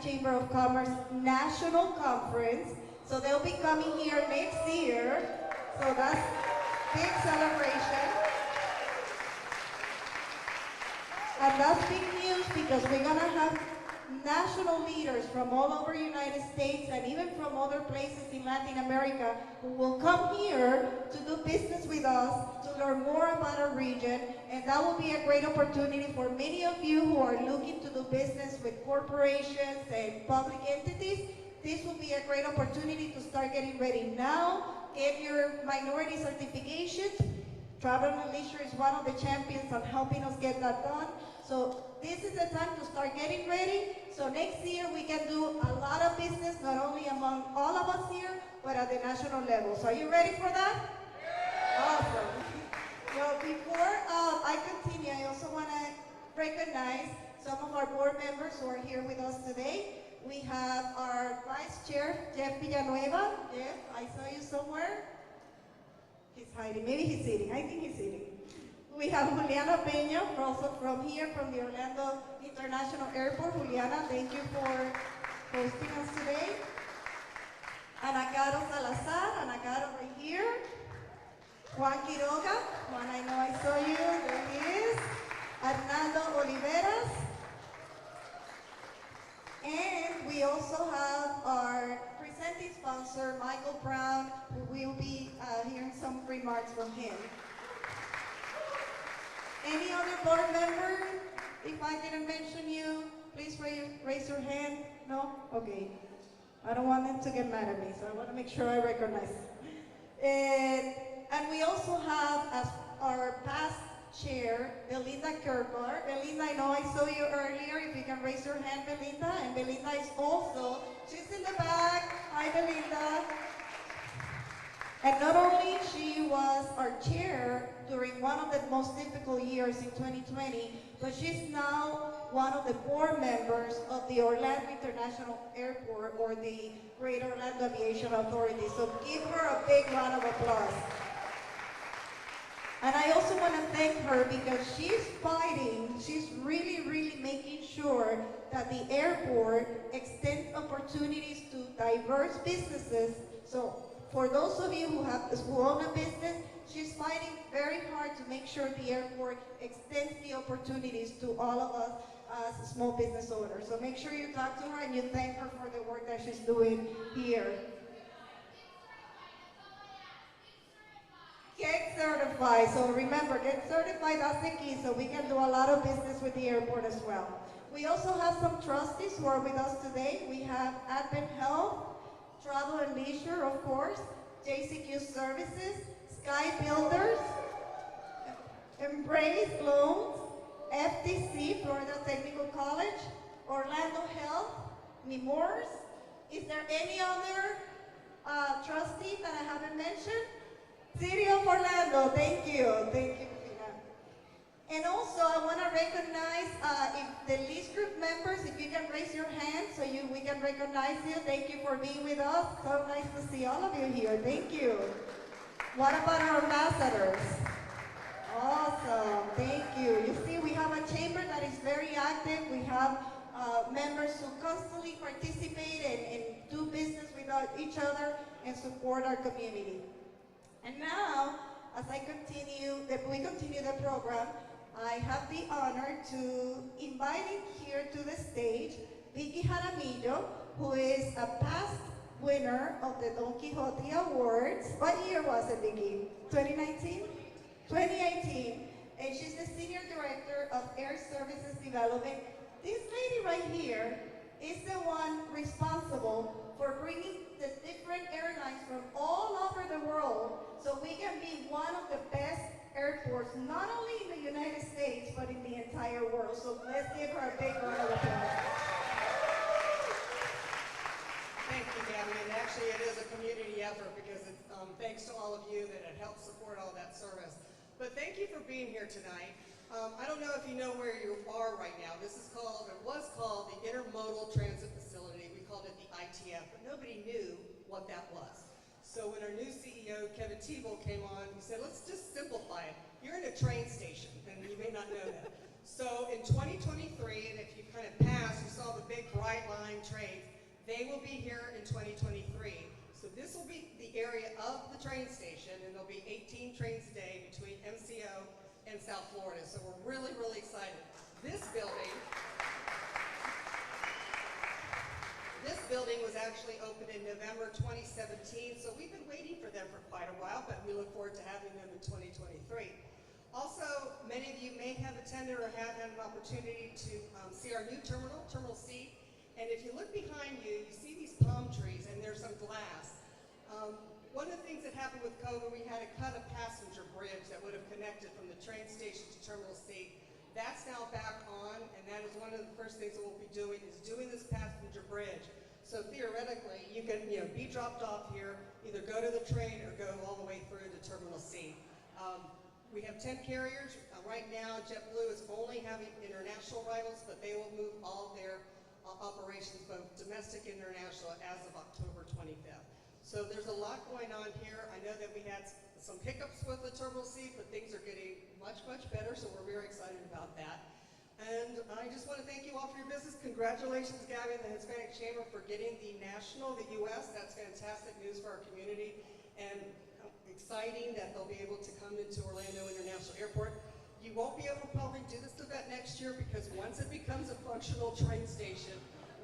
Chamber of Commerce National Conference. So they'll be coming here next year. So that's big celebration. And that's big news because we're gonna have national leaders from all over the United States and even from other places in Latin America who will come here to do business with us, to learn more about our region, and that will be a great opportunity for many of you who are looking to do business with corporations and public entities. This will be a great opportunity to start getting ready now, get your minority certifications. Travel and Leisure is one of the champions on helping us get that done. So this is the time to start getting ready. So next year we can do a lot of business, not only among all of us here, but at the national level. So are you ready for that? Yeah. Awesome. Well, before I continue, I also want to recognize some of our board members who are here with us today. We have our Vice Chair, Jeff Villanueva. Jeff, I saw you somewhere. He's hiding. Maybe he's sitting. I think he's sitting. We have Juliana Peña, also from here, from the Orlando International Airport. Juliana, thank you for hosting us today. Ana Caro Salazar, Ana Caro right here. Juan Quiroga, Juan, I know I saw you. There he is. Arnaldo Oliveras. And we also have our presenting sponsor, Michael Brown, who will be hearing some remarks from him. Any other board member? If I didn't mention you, please raise your hand. No? Okay. I don't want them to get mad at me, so I want to make sure I recognize. And we also have as our past chair, Belinda Kirklar. Belinda, I know I saw you earlier. If you can raise your hand, Belinda. And Belinda is also, she's in the back. Hi, Belinda. And not only she was our chair during one of the most difficult years in 2020, but she's now one of the board members of the Orlando International Airport, or the Greater Orlando Aviation Authority. So give her a big round of applause. And I also want to thank her because she's fighting, she's really, really making sure that the airport extends opportunities to diverse businesses. So for those of you who own a business, she's fighting very hard to make sure the airport extends the opportunities to all of us as small business owners. So make sure you talk to her and you thank her for the work that she's doing here. Get certified. So remember, get certified, that's the key, so we can do a lot of business with the airport as well. We also have some trustees who are with us today. We have Advent Health, Travel and Leisure, of course, JCQ Services, Sky Builders, Embrace Loans, FTC, Florida Technical College, Orlando Health, Nemours. Is there any other trustee that I haven't mentioned? City of Orlando, thank you, Christina. And also, I want to recognize if the lease group members, if you can raise your hand so we can recognize you. Thank you for being with us. So nice to see all of you here. Thank you. What about our ambassadors? Awesome, thank you. You see, we have a chamber that is very active. We have members who constantly participate and do business with each other and support our community. And now, as we continue the program, I have the honor to invite here to the stage Vicky Jaramillo, who is a past winner of the Don Quixote Awards. What year was it, Vicky? 2019? 2018. And she's the Senior Director of Air Services Development. This lady right here is the one responsible for bringing the different airlines from all over the world so we can be one of the best airports, not only in the United States, but in the entire world. So let's give her a big round of applause. Thank you, Gabby. And actually, it is a community effort because it's thanks to all of you that have helped support all that service. But thank you for being here tonight. I don't know if you know where you are right now. This is called, or was called, the Intermodal Transit Facility. We called it the ITF, but nobody knew what that was. So when our new CEO, Kevin Tebow, came on, he said, let's just simplify it. You're in a train station, and you may not know that. So in 2023, and if you kind of passed, you saw the big bright line trains. They will be here in 2023. So this will be the area of the train station, and there'll be 18 trains a day between MCO and South Florida. So we're really, really excited. This building was actually opened in November 2017, so we've been waiting for them for quite a while, but we look forward to having them in 2023. Also, many of you may have attended or have had an opportunity to see our new terminal, Terminal C. And if you look behind you, you see these palm trees and there's some glass. One of the things that happened with COVID, we had to cut a passenger bridge that would have connected from the train station to Terminal C. That's now back on, and that is one of the first things that we'll be doing, is doing this passenger bridge. So theoretically, you can be dropped off here, either go to the train or go all the way through to Terminal C. We have 10 carriers. Right now, JetBlue is only having international arrivals, but they will move all their operations, both domestic and international, as of October 25th. So there's a lot going on here. I know that we had some hiccups with the Terminal C, but things are getting much, much better, so we're very excited about that. And I just want to thank you all for your business. Congratulations, Gabby, and the Hispanic Chamber for getting the national, the U.S. That's fantastic news for our community. And exciting that they'll be able to come into Orlando International Airport. You won't be able to probably do this event next year because once it becomes a functional train station,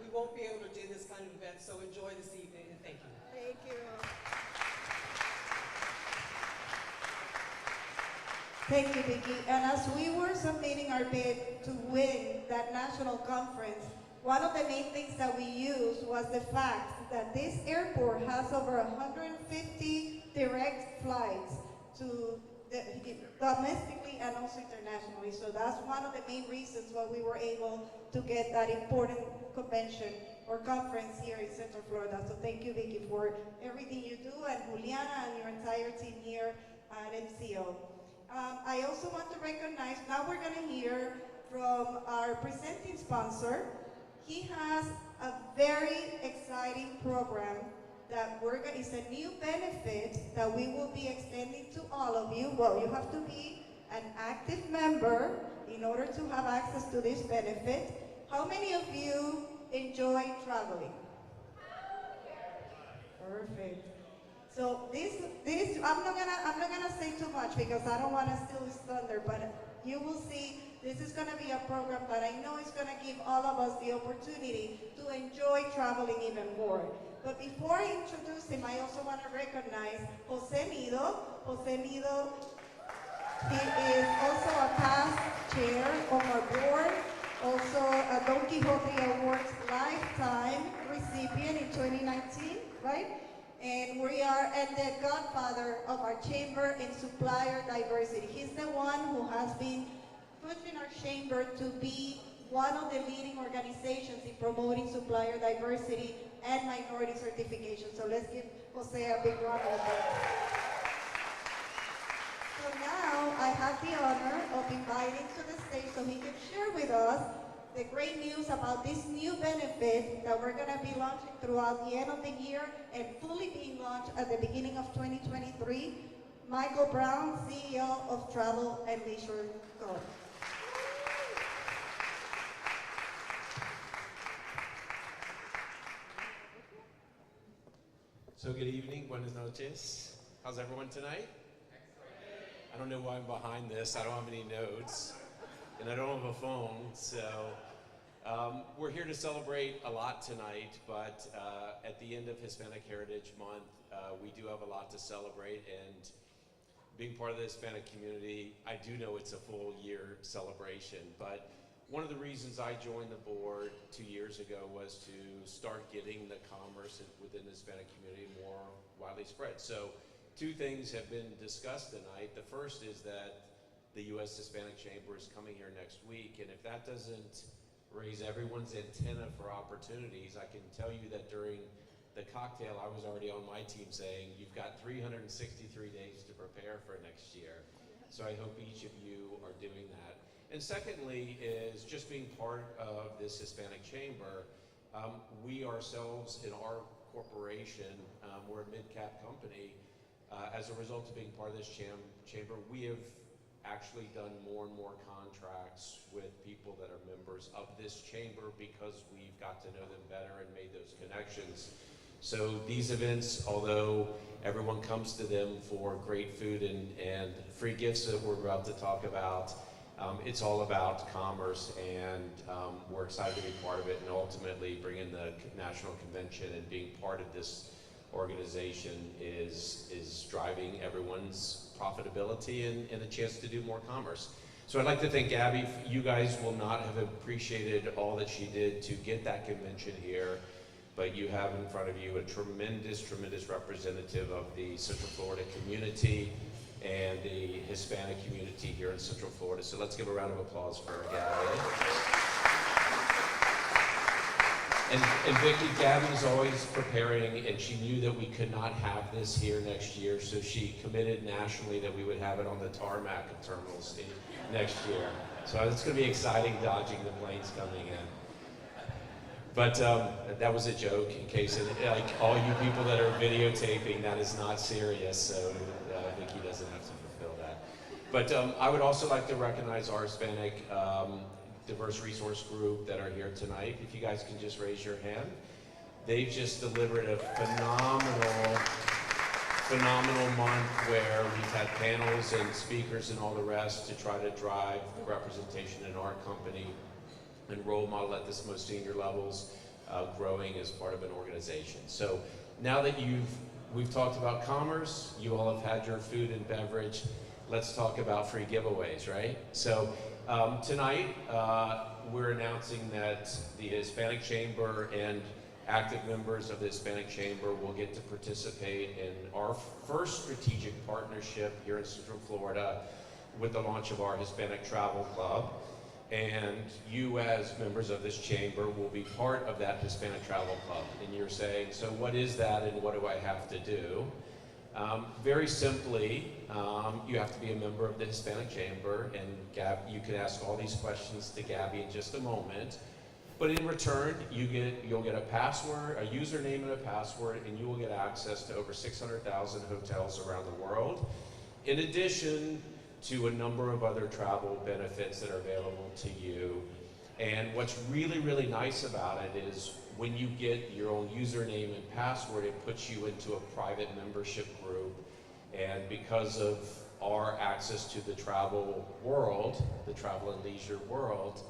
we won't be able to do this kind of event. So enjoy this evening and thank you. Thank you. Thank you, Vicki. And as we were submitting our bid to win that national conference, one of the main things that we used was the fact that this airport has over 150 direct flights to domestically and also internationally. So that's one of the main reasons why we were able to get that important convention or conference here in Central Florida. So thank you, Vicki, for everything you do, and Juliana and your entire team here at MCO. I also want to recognize, now we're going to hear from our presenting sponsor. He has a very exciting program that it's a new benefit that we will be extending to all of you. Well, you have to be an active member in order to have access to this benefit. How many of you enjoy traveling? Perfect. So this I'm not gonna say too much because I don't want to steal his thunder, but you will see this is gonna be a program that I know is gonna give all of us the opportunity to enjoy traveling even more. But before I introduce him, I also want to recognize Jose Nido. Jose Nido, he is also a past chair of our board, also a Don Quixote Awards lifetime recipient in 2019, right? And the godfather of our chamber in supplier diversity. He's the one who has been pushing our chamber to be one of the leading organizations in promoting supplier diversity and minority certification. So let's give Jose a big round of applause. So now I have the honor of inviting to the stage so he can share with us the great news about this new benefit that we're going to be launching throughout the end of the year and fully being launched at the beginning of 2023. Michael Brown, CEO of Travel and Leisure Co. So good evening, buenas noches. How's everyone tonight? I don't know why I'm behind this. I don't have any notes, and I don't have a phone, so we're here to celebrate a lot tonight, but at the end of Hispanic Heritage Month, we do have a lot to celebrate, and being part of the Hispanic community, I do know it's a full year celebration, but one of the reasons I joined the board 2 years ago was to start getting the commerce within the Hispanic community more widely spread. So two things have been discussed tonight. The first is that the U.S. Hispanic Chamber is coming here next week, and if that doesn't raise everyone's antenna for opportunities, I can tell you that during the cocktail, I was already on my team saying, you've got 363 days to prepare for next year. So I hope each of you are doing that. And secondly is just being part of this Hispanic Chamber. We ourselves in our corporation, we're a mid-cap company. As a result of being part of this chamber, we have actually done more and more contracts with people that are members of this chamber because we've got to know them better and made those connections. So these events, although everyone comes to them for great food and free gifts that we're about to talk about, it's all about commerce, and we're excited to be part of it, and ultimately bringing the national convention and being part of this organization is driving everyone's profitability and a chance to do more commerce. So I'd like to thank Gabby. You guys will not have appreciated all that she did to get that convention here, but you have in front of you a tremendous representative of the Central Florida community and the Hispanic community here in Central Florida. So let's give a round of applause for Gabby. And Vicki, Gabby is always preparing, and she knew that we could not have this here next year, so she committed nationally that we would have it on the tarmac of Terminal C next year. So it's going to be exciting dodging the planes coming in. But that was a joke, in case, like all you people that are videotaping, that is not serious, so Vicki doesn't have to fulfill that. But I would also like to recognize our Hispanic diverse resource group that are here tonight. If you guys can just raise your hand. They've just delivered a phenomenal month where we've had panels and speakers and all the rest to try to drive the representation in our company and role model at this most senior levels, growing as part of an organization. So now that we've talked about commerce, you all have had your food and beverage, let's talk about free giveaways, right? So tonight, we're announcing that the Hispanic Chamber and active members of the Hispanic Chamber will get to participate in our first strategic partnership here in Central Florida with the launch of our Hispanic Travel Club. And you as members of this chamber will be part of that Hispanic Travel Club. And you're saying, so what is that and what do I have to do? Very simply, you have to be a member of the Hispanic Chamber, and you can ask all these questions to Gabby in just a moment. But in return, you'll get a password, a username and a password, and you will get access to over 600,000 hotels around the world. In addition to a number of other travel benefits that are available to you. And what's really nice about it is when you get your own username and password, it puts you into a private membership group. And because of our access to the travel world, the travel and leisure world,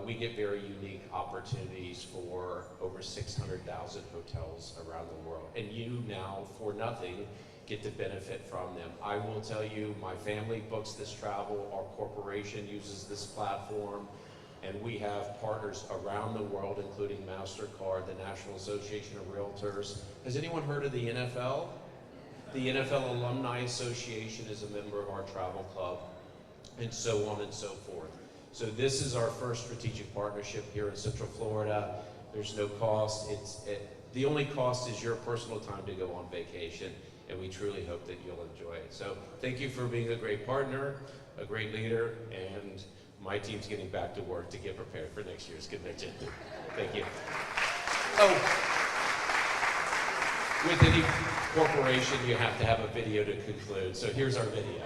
we get very unique opportunities for over 600,000 hotels around the world. And you now, for nothing, get to benefit from them. I will tell you, my family books this travel, our corporation uses this platform, and we have partners around the world, including MasterCard, the National Association of Realtors. Has anyone heard of the NFL? The NFL Alumni Association is a member of our travel club, and so on and so forth. So this is our first strategic partnership here in Central Florida. There's no cost. The only cost is your personal time to go on vacation, and we truly hope that you'll enjoy it. So thank you for being a great partner, a great leader, and my team's getting back to work to get prepared for next year's convention. Thank you. Oh, with any corporation, you have to have a video to conclude, so here's our video.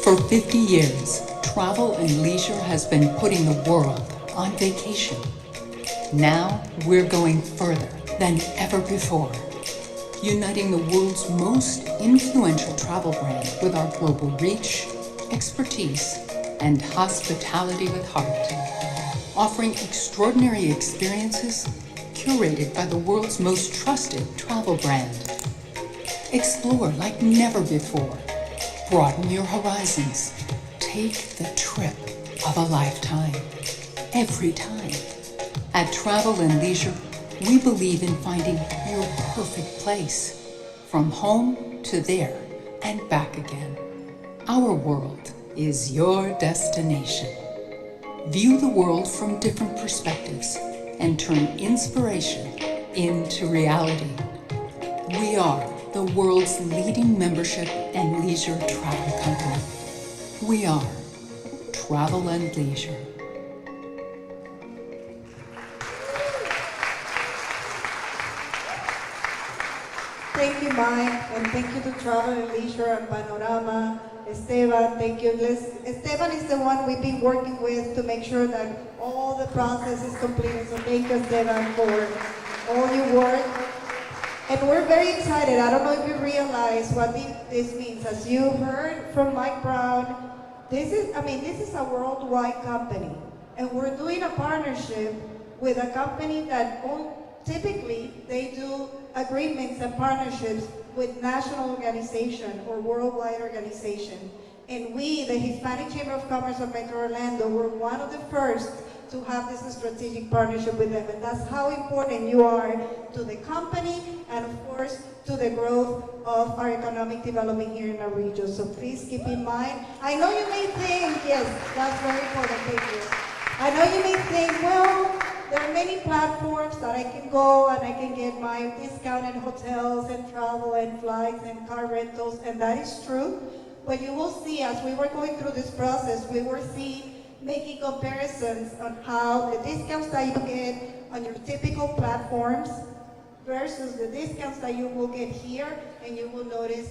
For 50 years, Travel and Leisure has been putting the world on vacation. Now we're going further than ever before, uniting the world's most influential travel brand with our global reach, expertise, and hospitality with heart, offering extraordinary experiences curated by the world's most trusted travel brand. Explore like never before. Broaden your horizons. Take the trip of a lifetime. Every time. At Travel and Leisure, we believe in finding your perfect place. From home to there and back again. Our world is your destination. View the world from different perspectives and turn inspiration into reality. We are the world's leading membership and leisure travel company. We are Travel and Leisure. Thank you, Mike, and thank you to Travel and Leisure and Panorama. Esteban, thank you. Esteban is the one we've been working with to make sure that all the process is completed. So thank you, Esteban, for all your work. And we're very excited. I don't know if you realize what this means. As you heard from Mike Brown, this is a worldwide company. And we're doing a partnership with a company that typically they do agreements and partnerships with national organization or worldwide organization. And we, the Hispanic Chamber of Commerce of Metro Orlando, were one of the first to have this strategic partnership with them. And that's how important you are to the company and of course to the growth of our economic development here in our region. So please keep in mind, I know you may think, yes, that's very important, thank you. I know you may think, well, there are many platforms that I can go and I can get my discounted hotels and travel and flights and car rentals, and that is true. But you will see, as we were going through this process, we were making comparisons on how the discounts that you get on your typical platforms versus the discounts that you will get here, and you will notice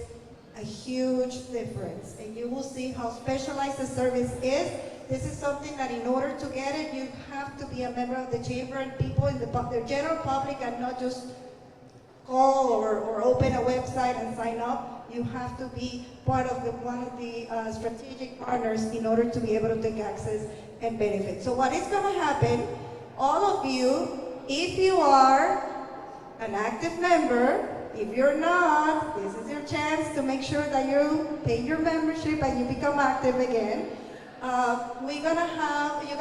a huge difference. And you will see how specialized the service is. This is something that in order to get it, you have to be a member of the chamber, and people in the general public and not just call or open a website and sign up. You have to be part of one of the strategic partners in order to be able to take access and benefit. So what is going to happen, all of you, if you are an active member, if you're not, this is your chance to make sure that you pay your membership and you become active again. You're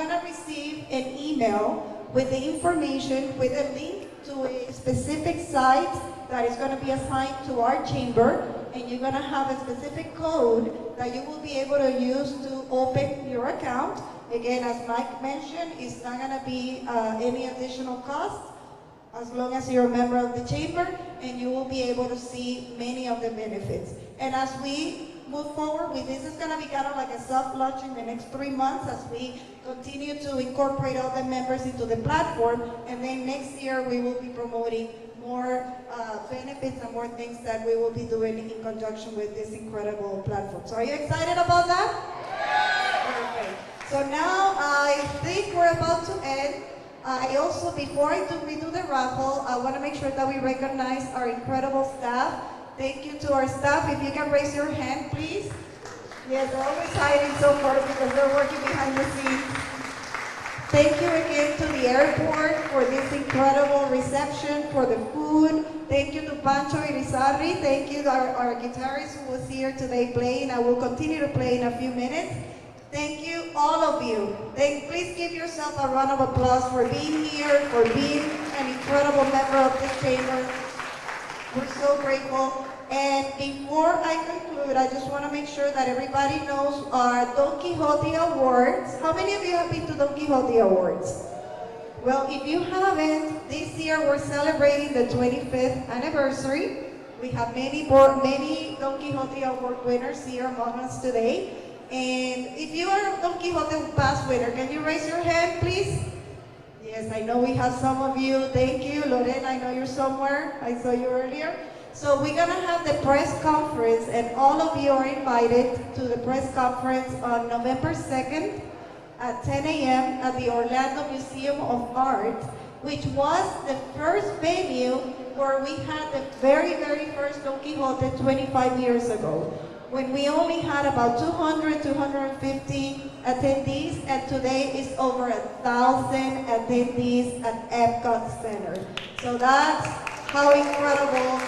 gonna receive an email with the information, with a link to a specific site that is gonna be assigned to our chamber, and you're gonna have a specific code that you will be able to use to open your account. Again, as Mike mentioned, it's not gonna be any additional cost as long as you're a member of the chamber, and you will be able to see many of the benefits. And as we move forward with this, is going to be kind of like a soft launch in the next 3 months as we continue to incorporate all the members into the platform, and then next year we will be promoting more benefits and more things that we will be doing in conjunction with this incredible platform. So are you excited about that? Perfect. So now I think we're about to end. I also, before we do the raffle, I want to make sure that we recognize our incredible staff. Thank you to our staff. If you can raise your hand, please. Yes, they're always hiding so far because they're working behind the scenes. Thank you again to the airport for this incredible reception, for the food. Thank you to Pancho Irizarry. Thank you to our guitarist who was here today playing. I will continue to play in a few minutes. Thank you, all of you. Please give yourself a round of applause for being here, for being an incredible member of this chamber. We're so grateful. And before I conclude, I just want to make sure that everybody knows our Don Quixote Awards. How many of you have been to Don Quixote Awards? Well, if you haven't, this year we're celebrating the 25th anniversary. We have many Don Quixote Award winners here among us today. And if you are a Don Quixote Pass winner, can you raise your hand, please? Yes, I know we have some of you. Thank you. Lorena, I know you're somewhere. I saw you earlier. So we're going to have the press conference, and all of you are invited to the press conference on November 2nd at 10 a.m. at the Orlando Museum of Art, which was the first venue where we had the very, very first Don Quixote 25 years ago, when we only had about 200, 250 attendees, and today is over 1,000 attendees at Epcot Center. So that's how incredible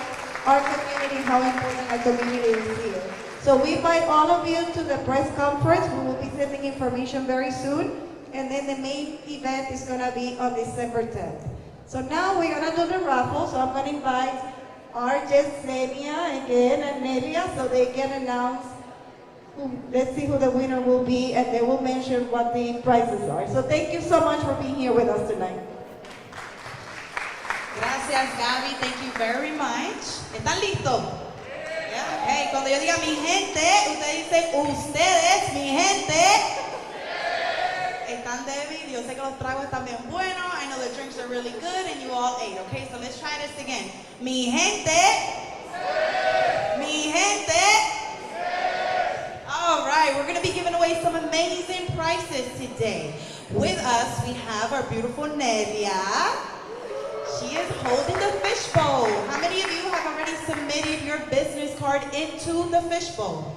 our community, how important our community is here. So we invite all of you to the press conference. We will be sending information very soon, and then the main event is going to be on December 10th. So now we're going to do the raffle, so I'm going to invite our Yesenia again and Nelia so they can announce let's see who the winner will be, and they will mention what the prizes are. So thank you so much for being here with us tonight. Gracias, Gaby. Thank you very much. ¿Están listos? Yeah. Okay. Cuando yo diga mi gente, ustedes dicen ustedes, mi gente. Están débil. Yo sé que los tragos están bien buenos. I know the drinks are really good and you all ate. Okay, so let's try this again. Mi gente. Mi gente. All right, we're going to be giving away some amazing prizes today. With us, we have our beautiful Nelia. She is holding the fishbowl. How many of you have already submitted your business card into the fishbowl?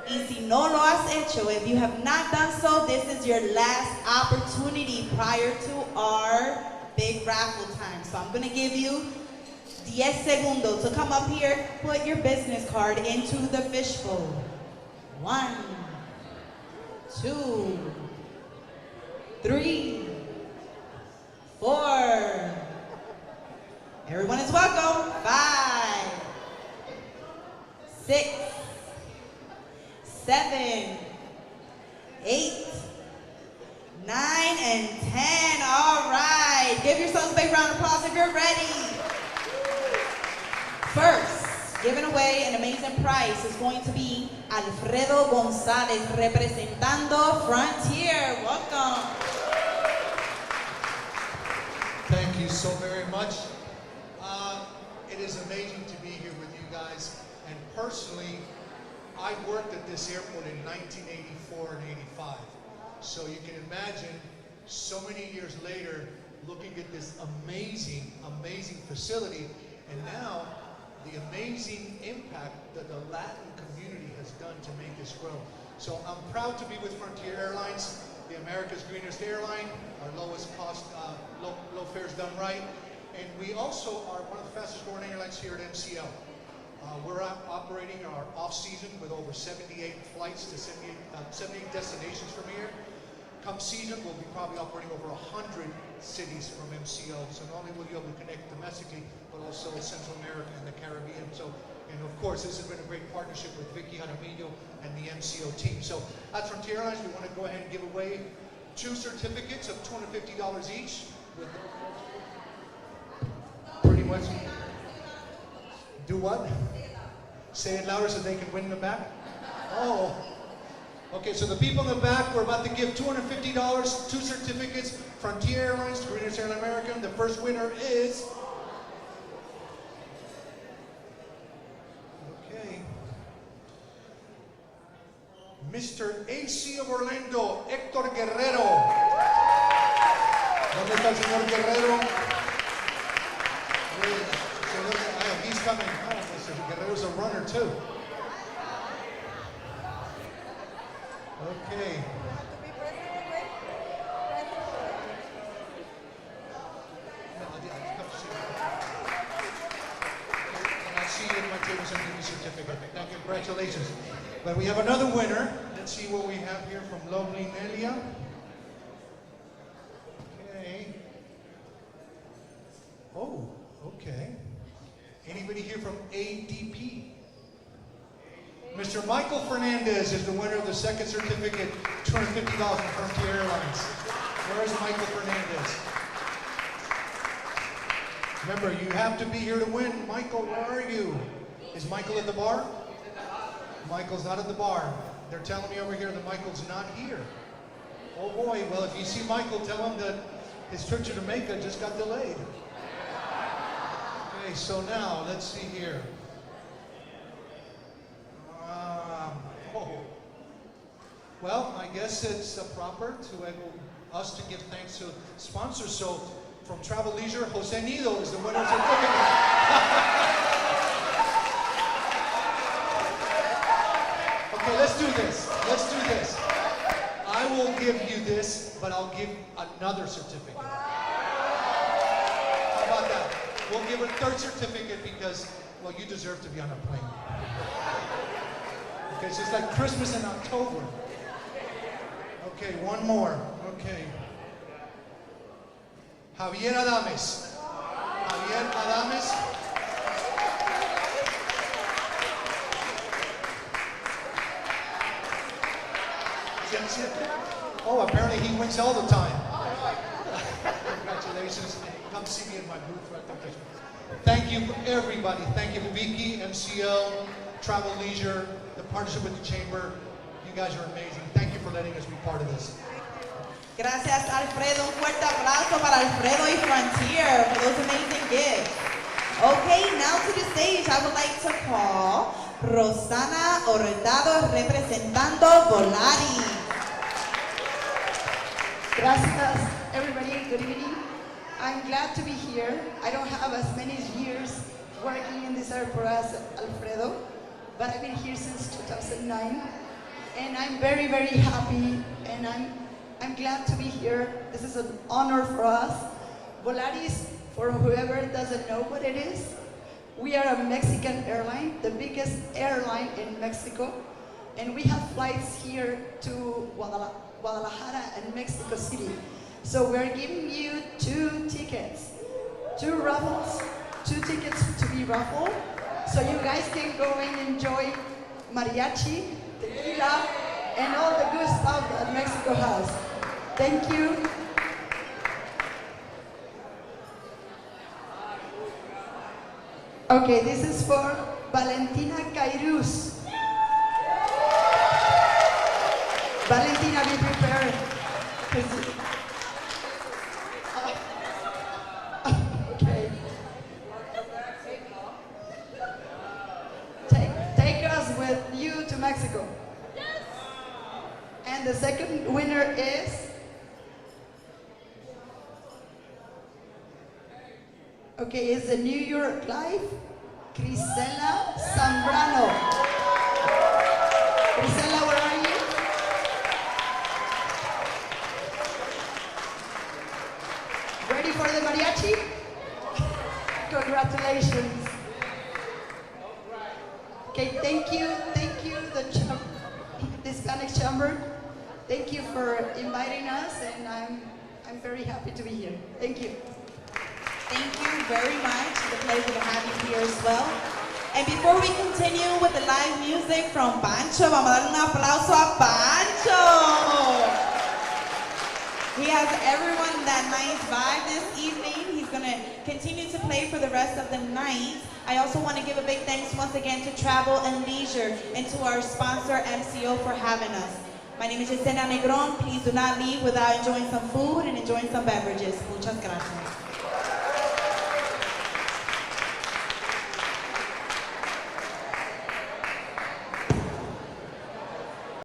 Y si no lo has hecho, if you have not done so, this is your last opportunity prior to our big raffle time. So I'm going to give you 10 segundos to come up here, put your business card into the fishbowl. 1, 2, 3, 4. Everyone is welcome. 5, 6, 7, 8, 9, and 10. All right. Give yourselves a big round of applause if you're ready. First, giving away an amazing prize is going to be Alfredo González representando Frontier. Welcome. Thank you so very much. It is amazing to be here with you guys. And personally, I worked at this airport in 1984 and 85. So you can imagine, so many years later, looking at this amazing, amazing facility, and now the amazing impact that the Latin community has done to make this grow. So I'm proud to be with Frontier Airlines, the America's greenest airline, our lowest cost, low fares done right. And we also are one of the fastest growing airlines here at MCL. We're operating our off-season with over 78 flights to 78 destinations from here. Come season, we'll be probably operating over 100 cities from MCL. So not only will you be able to connect domestically, but also Central America and the Caribbean. So, and of course, this has been a great partnership with Vicky Jaramillo and the MCO team. So at Frontier Airlines, we want to go ahead and give away 2 certificates of $250 each. With pretty much, do what? Say it louder so they can win in the back? Oh. Okay, so the people in the back, we're about to give $250, 2 certificates, Frontier Airlines to Greenest Airline American. The first winner is... Okay. Mr. AC of Orlando, Héctor Guerrero. ¿Dónde está el señor Guerrero? He's coming. Oh, Mr. Guerrero's a runner too. Okay. And I see you at my table sending the certificate. Thank you. Congratulations. But we have another winner. Let's see what we have here from lovely Nelia. Okay. Oh, okay. Anybody here from ADP? Mr. Michael Fernandez is the winner of the second certificate, $250 from Frontier Airlines. Where is Michael Fernandez? Remember, you have to be here to win. Michael, where are you? Is Michael at the bar? Michael's not at the bar. They're telling me over here that Michael's not here. Oh boy, well if you see Michael, tell him that his trip to Jamaica just got delayed. Okay, so now, let's see here. Well, I guess it's proper to us to give thanks to sponsors. So, from Travel Leisure, Jose Nido is the winner of the certificate. Okay, let's do this. Let's do this. I will give you this, but I'll give another certificate. How about that? We'll give a third certificate because, well, you deserve to be on a plane. Okay, so it's like Christmas in October. Okay, one more. Okay. Javier Adames. Javier Adames. Oh, apparently he wins all the time. Congratulations. Come see me in my booth right there. Thank you, everybody. Thank you, Vicky, MCL, Travel Leisure, the partnership with the Chamber. You guys are amazing. Thank you for letting us be part of this. Gracias, Alfredo. Un fuerte aplauso para Alfredo y Frontier for those amazing gifts. Okay, now to the stage, I would like to call Rosana Orredado representando Volari. Gracias, everybody. Good evening. I'm glad to be here. I don't have as many years working in this airport as Alfredo, but I've been here since 2009, and I'm very, very happy, and I'm glad to be here. This is an honor for us. Volaris, for whoever doesn't know what it is, we are a Mexican airline, the biggest airline in Mexico, and we have flights here to Guadalajara and Mexico City. So we're giving you 2 tickets, 2 raffles, 2 tickets to be raffled, so you guys can go and enjoy mariachi, tequila, and all the good stuff that Mexico has. Thank you. Okay, this is for Valentina Cairuz. Valentina, be prepared. Okay. Take us with you to Mexico. And the second winner is... Okay, it's the New York Life, Crisela Zambrano. Crisela, where are you? Ready for the mariachi? Congratulations. Okay, thank you, the Hispanic Chamber. Thank you for inviting us, and I'm very happy to be here. Thank you. Thank you very much. It's a pleasure to have you here as well. And before we continue with the live music from Pancho, vamos a dar un aplauso a Pancho. He has everyone that nice vibe this evening. He's going to continue to play for the rest of the night. I also want to give a big thanks once again to Travel and Leisure and to our sponsor, MCO, for having us. My name is Yesenia Negron. Please do not leave without enjoying some food and enjoying some beverages. Muchas gracias.